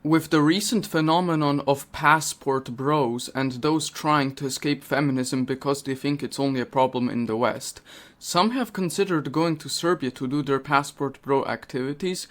With the recent phenomenon of passport bros and those trying to escape feminism because they think it's only a problem in the West, some have considered going to Serbia to do their passport bro activities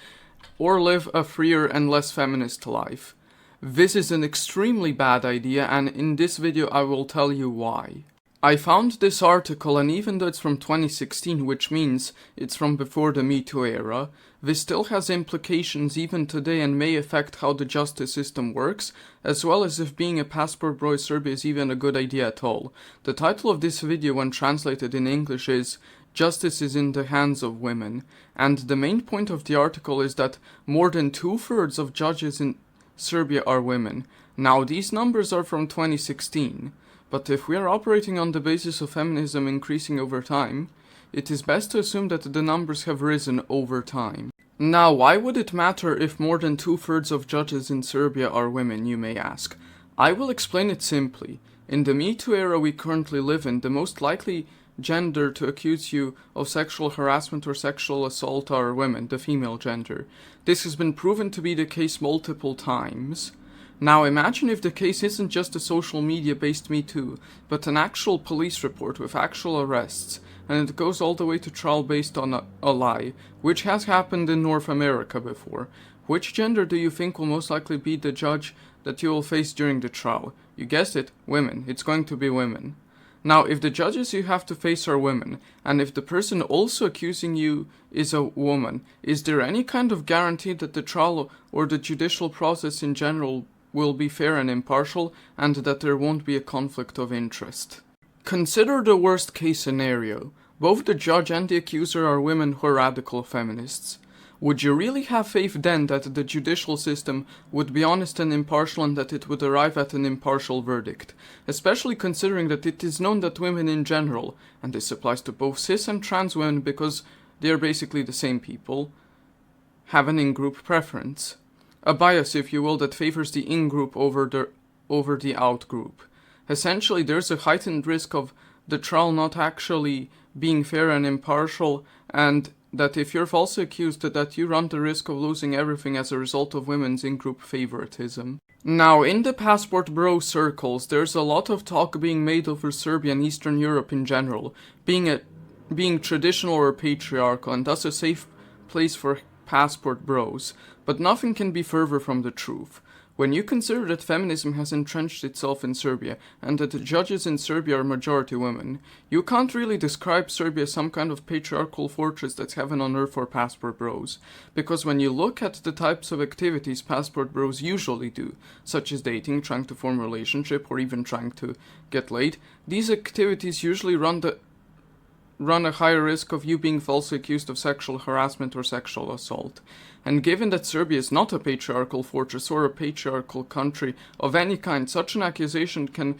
or live a freer and less feminist life. This is an extremely bad idea, and in this video I will tell you why. I found this article, and even though it's from 2016, which means it's from before the MeToo era, this still has implications even today and may affect how the justice system works, as well as if being a passport bro in Serbia is even a good idea at all. The title of this video, when translated in English, is "Justice is in the Hands of Women," and the main point of the article is that more than 2/3 of judges in Serbia are women. Now, these numbers are from 2016. But if we are operating on the basis of feminism increasing over time, it is best to assume that the numbers have risen over time. Now, why would it matter if more than 2/3 of judges in Serbia are women, you may ask? I will explain it simply. In the MeToo era we currently live in, the most likely gender to accuse you of sexual harassment or sexual assault are women, the female gender. This has been proven to be the case multiple times. Now imagine if the case isn't just a social media based Me Too, but an actual police report with actual arrests, and it goes all the way to trial based on a lie, which has happened in North America before. Which gender do you think will most likely be the judge that you will face during the trial? You guessed it, women. It's going to be women. Now, if the judges you have to face are women, and if the person also accusing you is a woman, is there any kind of guarantee that the trial or the judicial process in general will be fair and impartial, and that there won't be a conflict of interest? Consider the worst case scenario. Both the judge and the accuser are women who are radical feminists. Would you really have faith then that the judicial system would be honest and impartial and that it would arrive at an impartial verdict? Especially considering that it is known that women in general, and this applies to both cis and trans women because they are basically the same people, have an in-group preference. A bias, if you will, that favors the in-group over the out-group. Essentially, there's a heightened risk of the trial not actually being fair and impartial, and that if you're falsely accused, that you run the risk of losing everything as a result of women's in-group favoritism. Now, in the passport bro circles, there's a lot of talk being made over Serbia and Eastern Europe in general, being traditional or patriarchal, and thus a safe place for passport bros, but nothing can be further from the truth. When you consider that feminism has entrenched itself in Serbia, and that the judges in Serbia are majority women, you can't really describe Serbia as some kind of patriarchal fortress that's heaven on earth for passport bros, because when you look at the types of activities passport bros usually do, such as dating, trying to form a relationship, or even trying to get laid, these activities usually run a higher risk of you being falsely accused of sexual harassment or sexual assault. And given that Serbia is not a patriarchal fortress or a patriarchal country of any kind, such an accusation can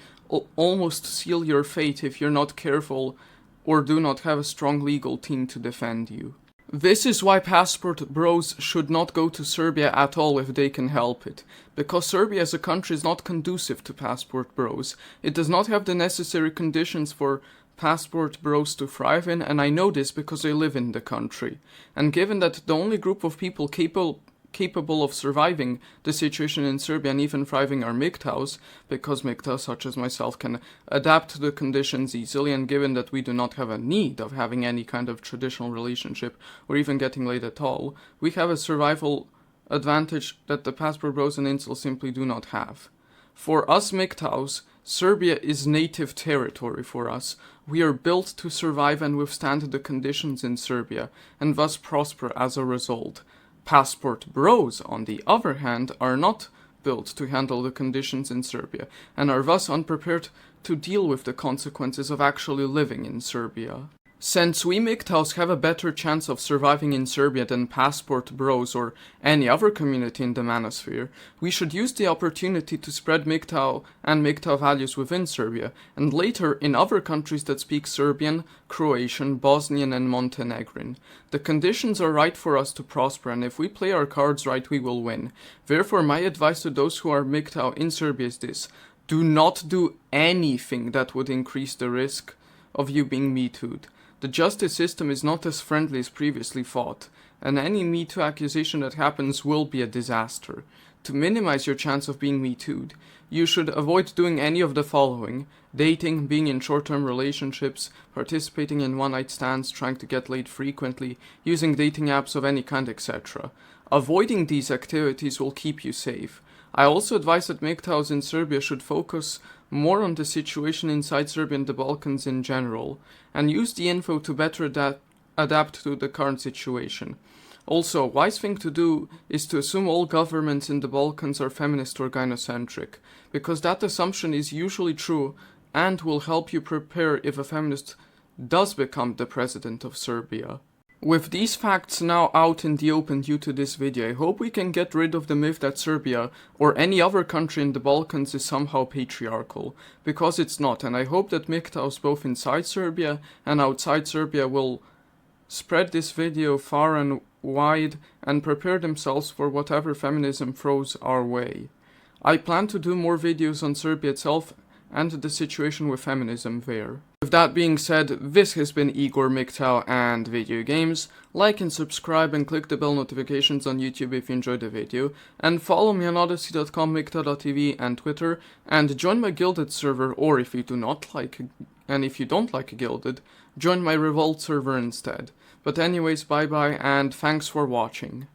almost seal your fate if you're not careful or do not have a strong legal team to defend you. This is why passport bros should not go to Serbia at all if they can help it. Because Serbia as a country is not conducive to passport bros. It does not have the necessary conditions for passport bros to thrive in, and I know this because I live in the country. And given that the only group of people capable of surviving the situation in Serbia and even thriving are MGTOWs, because MGTOWs such as myself can adapt to the conditions easily, and given that we do not have a need of having any kind of traditional relationship or even getting laid at all, we have a survival advantage that the passport bros and incels simply do not have. For us MGTOWs, Serbia is native territory for us. We are built to survive and withstand the conditions in Serbia, and thus prosper as a result. Passport bros, on the other hand, are not built to handle the conditions in Serbia, and are thus unprepared to deal with the consequences of actually living in Serbia. Since we MGTOWs have a better chance of surviving in Serbia than passport bros or any other community in the Manosphere, we should use the opportunity to spread MGTOW and MGTOW values within Serbia, and later in other countries that speak Serbian, Croatian, Bosnian and Montenegrin. The conditions are right for us to prosper, and if we play our cards right, we will win. Therefore, my advice to those who are MGTOW in Serbia is this: do not do anything that would increase the risk of you being Me Too'd. The justice system is not as friendly as previously thought, and any Me Too accusation that happens will be a disaster. to minimize your chance of being Me Too'd. You should avoid doing any of the following: dating, being in short-term relationships, participating in one-night stands, trying to get laid frequently, using dating apps of any kind, etc. Avoiding these activities will keep you safe. I also advise that MGTOWs in Serbia should focus more on the situation inside Serbia and the Balkans in general, and use the info to better adapt to the current situation. Also, a wise thing to do is to assume all governments in the Balkans are feminist or gynocentric, because that assumption is usually true and will help you prepare if a feminist does become the president of Serbia. With these facts now out in the open due to this video, I hope we can get rid of the myth that Serbia, or any other country in the Balkans, is somehow patriarchal, because it's not, and I hope that MGTOWs both inside Serbia and outside Serbia will spread this video far and wide and prepare themselves for whatever feminism throws our way. I plan to do more videos on Serbia itself and the situation with feminism there. With that being said, this has been Igor MGTOW and Video Games. Like and subscribe and click the bell notifications on YouTube if you enjoyed the video, and follow me on odyssey.com, MGTOW.tv and Twitter, and join my Guilded server, or if you don't like Guilded, join my Revolt server instead. But anyways, bye bye and thanks for watching.